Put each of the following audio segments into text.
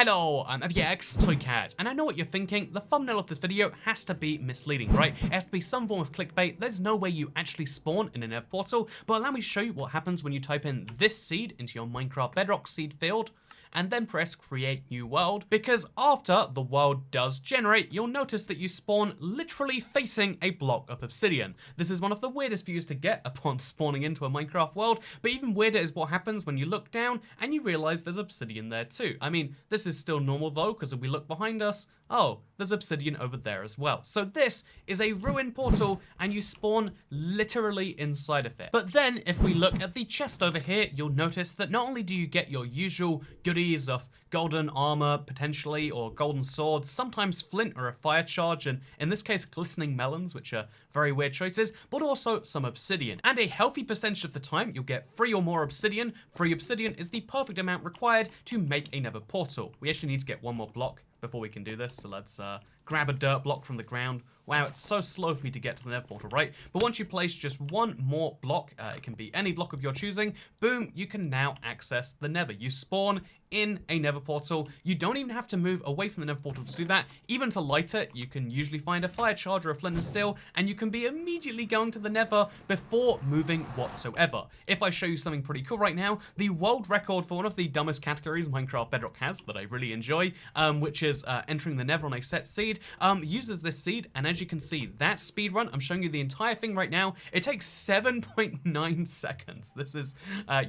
Hello, I'm ToycatA, and I know what you're thinking. The thumbnail of this video has to be misleading, right? It has to be some form of clickbait. There's no way you actually spawn in a Nether portal, but allow me to show you what happens when you type in this seed into your Minecraft Bedrock seed field, and then press create new world, because after the world does generate, you'll notice that you spawn literally facing a block of obsidian. This is one of the weirdest views to get upon spawning into a Minecraft world, but even weirder is what happens when you look down and you realize there's obsidian there too. I mean, this is still normal though, because if we look behind us, oh, there's obsidian over there as well. So this is a ruined portal and you spawn literally inside of it. But then if we look at the chest over here, you'll notice that not only do you get your usual goodies of golden armor potentially, or golden swords, sometimes flint or a fire charge, and in this case glistening melons, which are very weird choices, but also some obsidian. And a healthy percentage of the time you'll get 3 or more obsidian. 3 obsidian is the perfect amount required to make a Nether portal. We actually need to get one more block before we can do this, so let's grab a dirt block from the ground. Wow, it's so slow for me to get to the Nether portal, right? But once you place just one more block, it can be any block of your choosing, boom, you can now access the Nether. You spawn in a Nether portal. You don't even have to move away from the Nether portal to do that. Even to light it, you can usually find a fire charge or a flint and steel, and you can be immediately going to the Nether before moving whatsoever. If I show you something pretty cool right now, the world record for one of the dumbest categories Minecraft Bedrock has that I really enjoy, which is entering the Nether on a set seed, uses this seed, and as you can see, that speed run, I'm showing you the entire thing right now, it takes 7.9 seconds. This is,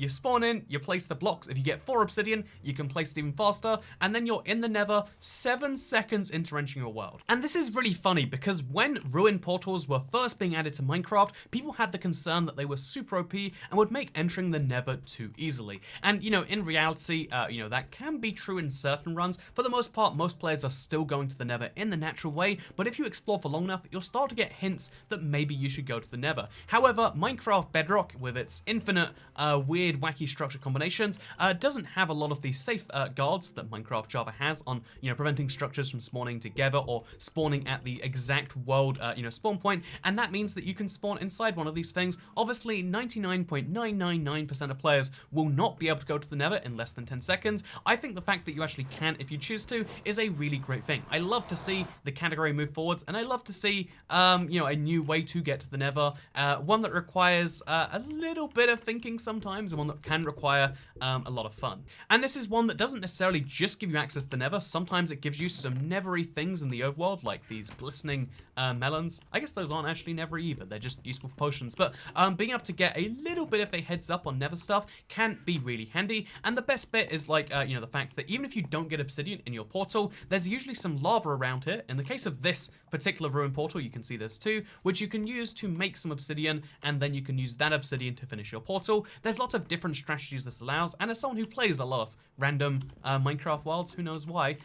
you spawn in, you place the blocks. If you get 4 obsidian, you can place it even faster, and then you're in the Nether 7 seconds into entering your world. And this is really funny because when ruined portals were first being added to Minecraft, people had the concern that they were super OP and would make entering the Nether too easily. And, you know, in reality, that can be true in certain runs. For the most part, most players are still going to the Nether in the natural way, but if you explore for long enough, you'll start to get hints that maybe you should go to the Nether. However, Minecraft Bedrock, with its infinite weird, wacky structure combinations, doesn't have a lot of these safe guards that Minecraft Java has on, preventing structures from spawning together or spawning at the exact world, spawn point, and that means that you can spawn inside one of these things. Obviously, 99.999% of players will not be able to go to the Nether in less than 10 seconds. I think the fact that you actually can, if you choose to, is a really great thing. I love to see the category move forwards, and I love to see, a new way to get to the Nether, one that requires a little bit of thinking sometimes, and one that can require a lot of fun. And this is one that doesn't necessarily just give you access to the Nether. Sometimes it gives you some nethery things in the overworld, like these glistening melons. I guess those aren't actually nethery either. They're just useful for potions. But being able to get a little bit of a heads up on Nether stuff can be really handy. And the best bit is like, the fact that even if you don't get obsidian in your portal, there's usually some lava around here. In the case of this particular ruined portal, you can see this too, which you can use to make some obsidian, and then you can use that obsidian to finish your portal. There's lots of different strategies this allows, and as someone who plays a lot of random Minecraft worlds, who knows why,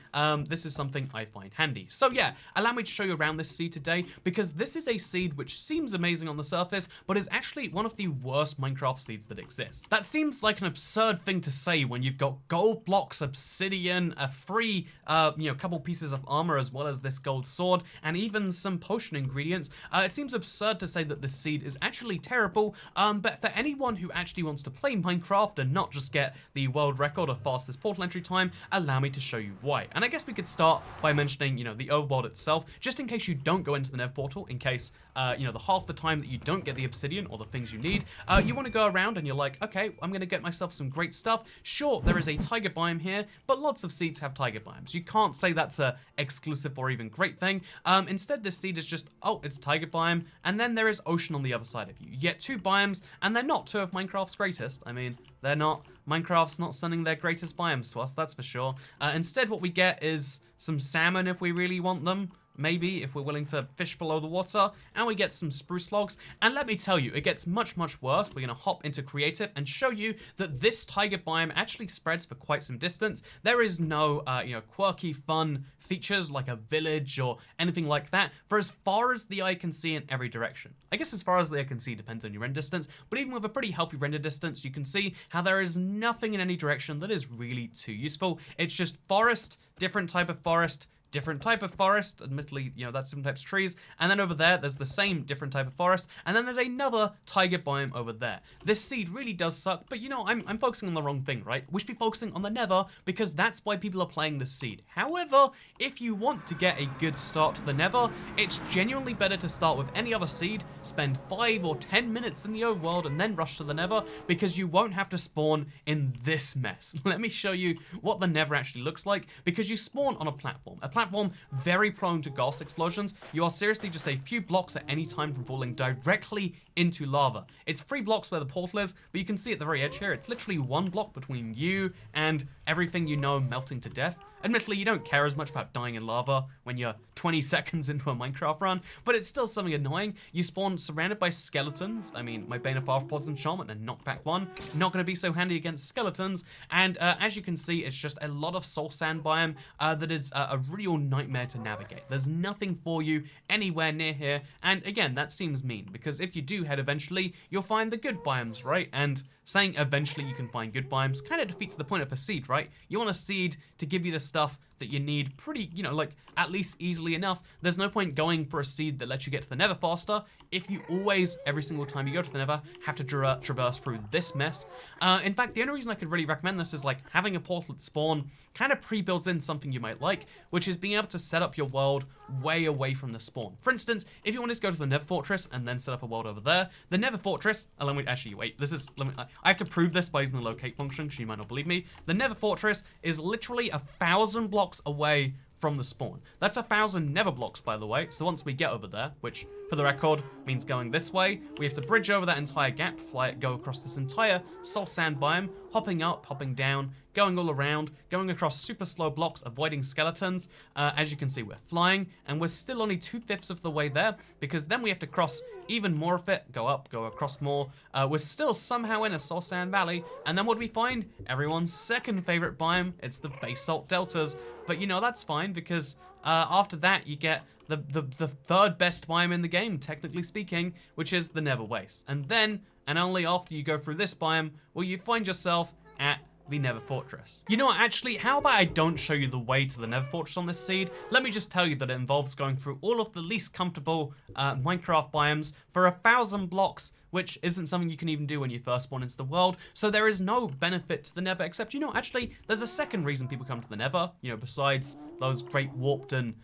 this is something I find handy. So yeah, allow me to show you around this seed today, because this is a seed which seems amazing on the surface, but is actually one of the worst Minecraft seeds that exists. That seems like an absurd thing to say when you've got gold blocks, obsidian, a free, couple pieces of armor, as well as this gold sword, and even some potion ingredients. It seems absurd to say that this seed is actually terrible, but for anyone who actually wants to play Minecraft and not just get the world record of fastest portal entry time, allow me to show you why. And I guess we could start by mentioning, the overworld itself, just in case you don't go into the Nether portal, in case, the half the time that you don't get the obsidian or the things you need, you want to go around and you're like, okay, I'm going to get myself some great stuff. Sure, there is a taiga biome here, but lots of seeds have taiga biomes. You can't say that's a exclusive or even great thing. Instead, this seed is just, oh, it's taiga biome, and then there is ocean on the other side of you. You get 2 biomes, and they're not 2 of Minecraft's greatest. I mean, they're not. Minecraft's not sending their greatest biomes to us, that's for sure. Instead, what we get is some salmon if we really want them. Maybe if we're willing to fish below the water, and we get some spruce logs. And let me tell you, it gets much, much worse. We're going to hop into creative and show you that this taiga biome actually spreads for quite some distance. There is no, quirky, fun features like a village or anything like that for as far as the eye can see in every direction. I guess as far as the eye can see depends on your render distance, but even with a pretty healthy render distance, you can see how there is nothing in any direction that is really too useful. It's just forest, different type of forest, different type of forest. Admittedly, you know, that's different types of trees. And then over there, there's the same different type of forest. And then there's another taiga biome over there. This seed really does suck, but you know, I'm focusing on the wrong thing, right? We should be focusing on the Nether because that's why people are playing this seed. However, if you want to get a good start to the Nether, it's genuinely better to start with any other seed, spend 5 or 10 minutes in the overworld, and then rush to the Nether because you won't have to spawn in this mess. Let me show you what the Nether actually looks like, because you spawn on a platform very prone to ghast explosions. You are seriously just a few blocks at any time from falling directly into lava. It's 3 blocks where the portal is, but you can see at the very edge here, it's literally 1 block between you and everything you know melting to death. Admittedly, you don't care as much about dying in lava when you're 20 seconds into a Minecraft run, but it's still something annoying. You spawn surrounded by skeletons. I mean, my Bane of Arthropods enchantment and knockback 1, not going to be so handy against skeletons. And as you can see, it's just a lot of soul sand biome that is a real nightmare to navigate. There's nothing for you anywhere near here. And again, that seems mean, because if you do head eventually, you'll find the good biomes, right? And saying eventually you can find good biomes kind of defeats the point of a seed, right? You want a seed to give you the stuff that you need pretty, you know, like at least easily enough. There's no point going for a seed that lets you get to the Nether faster if you always, every single time you go to the Nether, have to traverse through this mess. In fact, the only reason I could really recommend this is like having a portal at spawn kind of pre-builds in something you might like, which is being able to set up your world way away from the spawn. For instance, if you wanted to go to the Nether Fortress and then set up a world over there, the Nether Fortress, actually wait, I have to prove this by using the locate function because you might not believe me. The Nether Fortress is literally 1,000 blocks away from the spawn. That's 1,000 Nether blocks, by the way. So once we get over there, which for the record means going this way, we have to bridge over that entire gap, go across this entire soul sand biome, hopping up, hopping down, going all around, going across super slow blocks, avoiding skeletons. As you can see, we're flying, and we're still only 2/5 of the way there, because then we have to cross even more of it, go up, go across more. We're still somehow in a soul sand valley, and then what do we find? Everyone's second favorite biome, it's the basalt deltas. But you know, that's fine, because after that you get the third best biome in the game, technically speaking, which is the Nether Waste. And then, and only after you go through this biome, will you find yourself at the Nether Fortress. You know what, actually, how about I don't show you the way to the Nether Fortress on this seed? Let me just tell you that it involves going through all of the least comfortable Minecraft biomes for 1,000 blocks, which isn't something you can even do when you first spawn into the world. So there is no benefit to the Nether, except, you know, actually, there's a second reason people come to the Nether, you know, besides those great warped and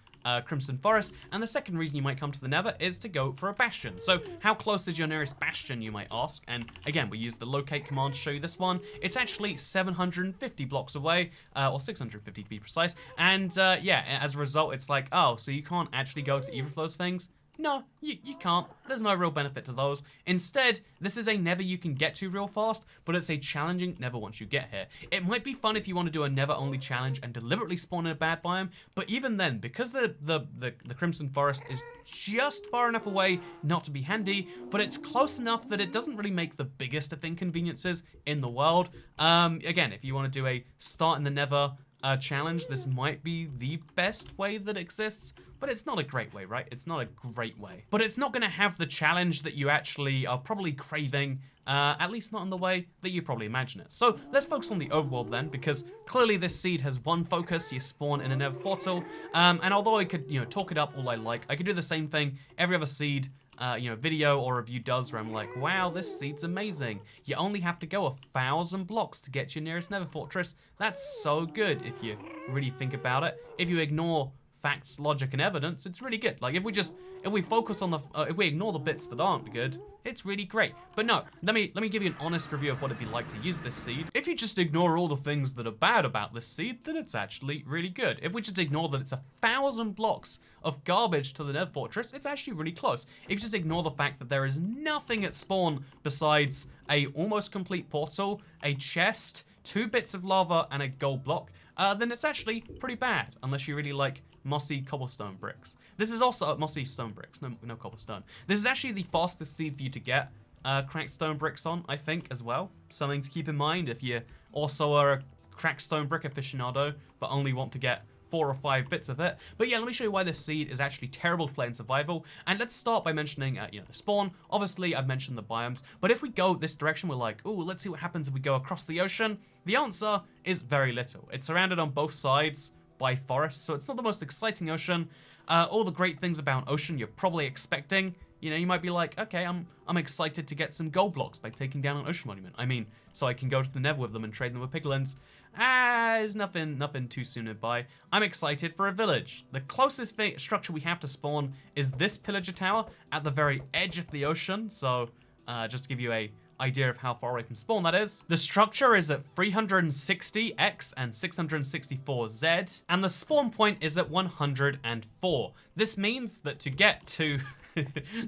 Crimson Forest, and the second reason you might come to the Nether is to go for a bastion. So how close is your nearest bastion, you might ask? And again, we use the locate command to show you this one. It's actually 750 blocks away, or 650 to be precise. And yeah, as a result, it's like, oh, so you can't actually go to either of those things? No, you can't. There's no real benefit to those. Instead, this is a Nether you can get to real fast, but it's a challenging Nether once you get here. It might be fun if you want to do a Nether only challenge and deliberately spawn in a bad biome, but even then, because the Crimson Forest is just far enough away not to be handy, but it's close enough that it doesn't really make the biggest of inconveniences in the world. Again, if you want to do a start in the Nether challenge, this might be the best way that exists, but it's not a great way, right? It's not a great way. But it's not going to have the challenge that you actually are probably craving, at least not in the way that you probably imagine it. So let's focus on the overworld then, because clearly this seed has one focus: you spawn in a Nether portal. And although I could, you know, talk it up all I like, I could do the same thing every other seed you know, video or review does, where I'm like, wow, this seed's amazing. You only have to go 1,000 blocks to get to your nearest Nether Fortress. That's so good if you really think about it. If you ignore facts, logic, and evidence, it's really good. Like, if we focus on the, if we ignore the bits that aren't good, it's really great. But no, let me give you an honest review of what it'd be like to use this seed. If you just ignore all the things that are bad about this seed, then it's actually really good. If we just ignore that it's 1,000 blocks of garbage to the Nether Fortress, it's actually really close. If you just ignore the fact that there is nothing at spawn besides a almost complete portal, a chest, 2 bits of lava, and a gold block, then it's actually pretty bad, unless you really like mossy cobblestone bricks. This is also mossy stone bricks, no cobblestone. This is actually the fastest seed for you to get cracked stone bricks on, I think, as well. Something to keep in mind if you also are a cracked stone brick aficionado, but only want to get 4 or 5 bits of it. But yeah, let me show you why this seed is actually terrible to play in survival. And let's start by mentioning, you know, the spawn. Obviously, I've mentioned the biomes, but if we go this direction, we're like, ooh, let's see what happens if we go across the ocean. The answer is very little. It's surrounded on both sides by forests, so it's not the most exciting ocean. All the great things about an ocean you're probably expecting. You know, you might be like, okay, I'm excited to get some gold blocks by taking down an ocean monument. I mean, so I can go to the Nether with them and trade them with piglins. There's nothing too soon to buy. I'm excited for a village. The closest structure we have to spawn is this pillager tower at the very edge of the ocean. So, just to give you a idea of how far away from spawn that is. The structure is at 360x and 664z, and the spawn point is at 104. This means that to get to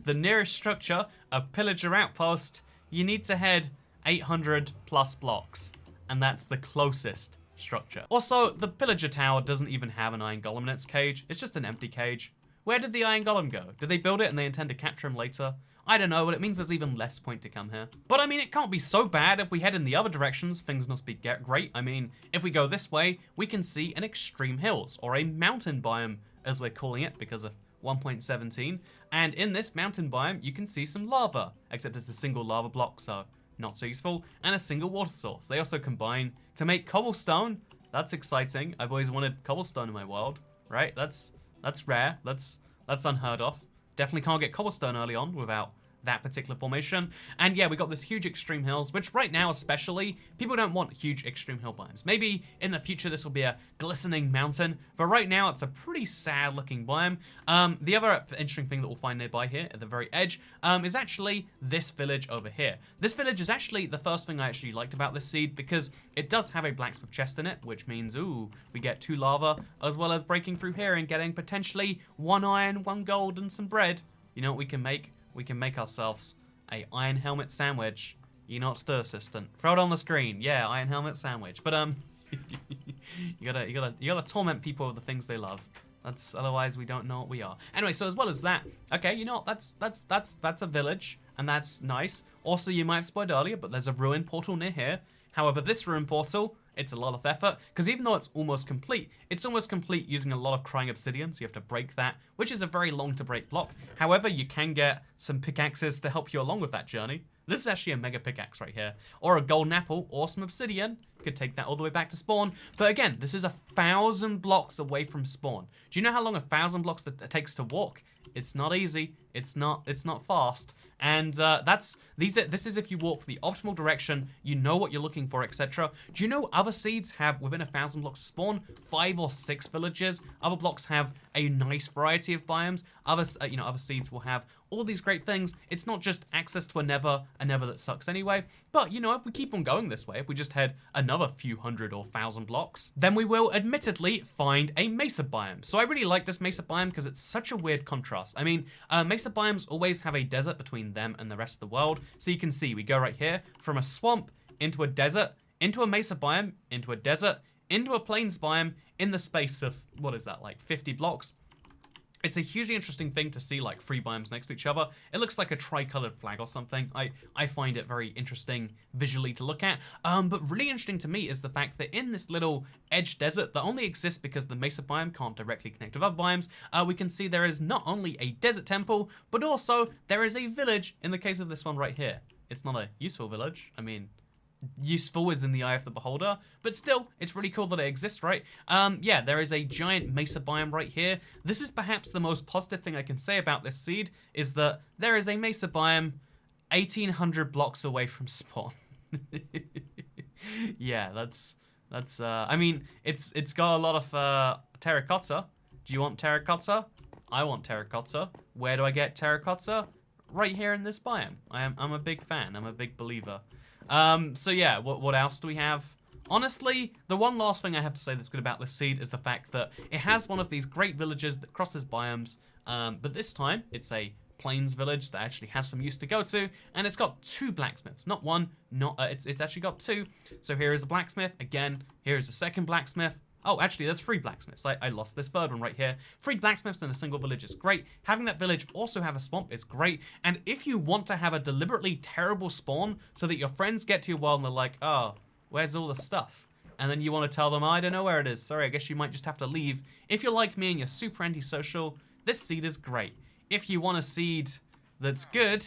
the nearest structure of Pillager Outpost, you need to head 800 plus blocks, and that's the closest structure. Also, the Pillager Tower doesn't even have an Iron Golem in its cage. It's just an empty cage. Where did the Iron Golem go? Did they build it and they intend to capture him later? I don't know, but it means there's even less point to come here. But I mean, it can't be so bad. If we head in the other directions, things must be great. I mean, if we go this way, we can see an extreme hills, or a mountain biome, as we're calling it, because of 1.17. And in this mountain biome, you can see some lava, except it's a single lava block, so not so useful, and a single water source. They also combine to make cobblestone. That's exciting. I've always wanted cobblestone in my world, right? That's rare. That's unheard of. Definitely can't get cobblestone early on without that particular formation. And yeah, we got this huge extreme hills, which right now especially, people don't want huge extreme hill biomes. Maybe in the future this will be a glistening mountain, but right now it's a pretty sad looking biome. The other interesting thing that we'll find nearby here at the very edge is actually this village over here. This village is actually the first thing I actually liked about this seed, because it does have a blacksmith chest in it, which means, ooh, we get 2 lava, as well as breaking through here and getting potentially 1 iron, 1 gold, and some bread. You know what we can make? We can make ourselves a iron helmet sandwich. You know, stir assistant. Throw it on the screen. Yeah, iron helmet sandwich. But you gotta torment people with the things they love. Otherwise we don't know what we are. Anyway, so as well as that, okay, you know, that's a village, and that's nice. Also, you might have spoiled earlier, but there's a ruin portal near here. However, this ruin portal, it's a lot of effort, because even though it's almost complete using a lot of crying obsidian, so you have to break that, which is a very long to break block. However, you can get some pickaxes to help you along with that journey. This is actually a mega pickaxe right here, or a golden apple, or some obsidian. You could take that all the way back to spawn. But again, this is 1,000 blocks away from spawn. Do you know how long 1,000 blocks that it takes to walk? It's not easy. It's not fast. And this is if you walk the optimal direction, you know what you're looking for, etc. Do you know other seeds have within 1,000 blocks of spawn 5 or 6 villages? Other blocks have a nice variety of biomes. Other seeds will have all these great things. It's not just access to a nether that sucks anyway. But you know, if we keep on going this way, if we just head another few hundred or 1,000 blocks, then we will admittedly find a mesa biome. So I really like this mesa biome because it's such a weird contrast. I mean, mesa biomes always have a desert between them and the rest of the world. So you can see we go right here from a swamp into a desert, into a mesa biome, into a desert, into a plains biome in the space of, what is that, like 50 blocks? It's a hugely interesting thing to see like 3 biomes next to each other. It looks like a tri-colored flag or something. I find it very interesting visually to look at. But really interesting to me is the fact that in this little edge desert that only exists because the mesa biome can't directly connect with other biomes, we can see there is not only a desert temple, but also there is a village in the case of this one right here. It's not a useful village. I mean, useful is in the eye of the beholder, but still, it's really cool that it exists, right? Yeah, there is a giant mesa biome right here. This is perhaps the most positive thing I can say about this seed, is that there is a mesa biome 1,800 blocks away from spawn. Yeah, that's I mean, it's got a lot of terracotta. Do you want terracotta? I want terracotta. Where do I get terracotta? Right here in this biome. I'm a big fan. I'm a big believer. So yeah, what else do we have? Honestly, the one last thing I have to say that's good about this seed is the fact that it has one of these great villages that crosses biomes, but this time it's a plains village that actually has some use to go to, and it's got 2 blacksmiths, not one, it's actually got 2. So here is a blacksmith, again, here is a second blacksmith. Oh, actually, there's 3 blacksmiths. I lost this third one right here. 3 blacksmiths in a single village is great. Having that village also have a swamp is great. And if you want to have a deliberately terrible spawn so that your friends get to your world and they're like, oh, where's all the stuff? And then you want to tell them, I don't know where it is. Sorry, I guess you might just have to leave. If you're like me and you're super antisocial, this seed is great. If you want a seed that's good,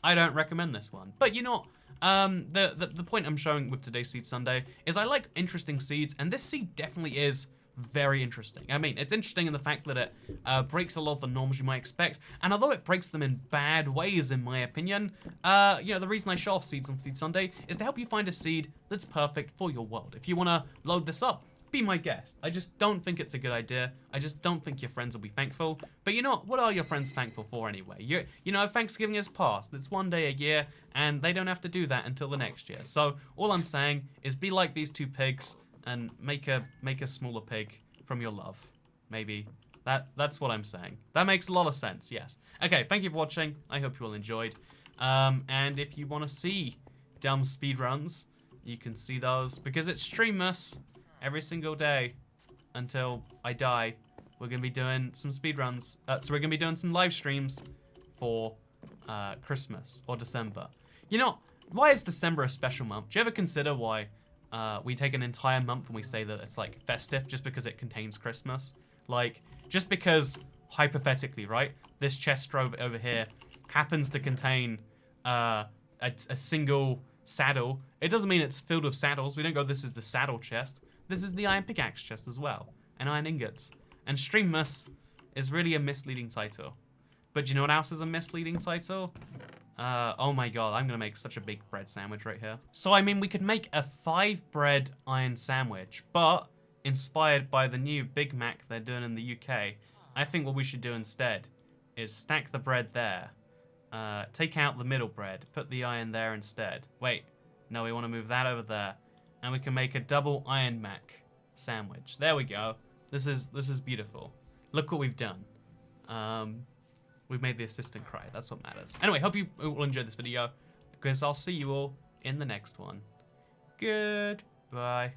I don't recommend this one. But you know, the point I'm showing with today's Seed Sunday is I like interesting seeds, and this seed definitely is very interesting. I mean, it's interesting in the fact that it breaks a lot of the norms you might expect, and although it breaks them in bad ways, in my opinion, you know, the reason I show off seeds on Seed Sunday is to help you find a seed that's perfect for your world. If you want to load this up, be my guest. I just don't think it's a good idea. I just don't think your friends will be thankful. But you know, what are your friends thankful for anyway? You know, Thanksgiving is past. It's one day a year, and they don't have to do that until the next year. So all I'm saying is be like these two pigs and make a smaller pig from your love. Maybe. That's what I'm saying. That makes a lot of sense, yes. Okay, thank you for watching. I hope you all enjoyed. And if you want to see dumb speedruns, you can see those, because it's Streammas. Every single day until I die, we're going to be doing some speedruns. So we're going to be doing some live streams for Christmas or December. You know, why is December a special month? Do you ever consider why we take an entire month and we say that it's like festive just because it contains Christmas? Like, just because, hypothetically, right, this chest over here happens to contain a single saddle. It doesn't mean it's filled with saddles. We don't go, this is the saddle chest. This is the iron pickaxe chest as well, and iron ingots. And Streammas is really a misleading title. But you know what else is a misleading title? Oh my god, I'm gonna make such a big bread sandwich right here. So I mean, we could make a 5-bread iron sandwich, but inspired by the new Big Mac they're doing in the UK, I think what we should do instead is stack the bread there, take out the middle bread, put the iron there instead. Wait, no, we want to move that over there. And we can make a double Iron Mac sandwich. There we go. This is beautiful. Look what we've done. We've made the assistant cry. That's what matters. Anyway, hope you all enjoyed this video, because I'll see you all in the next one. Goodbye.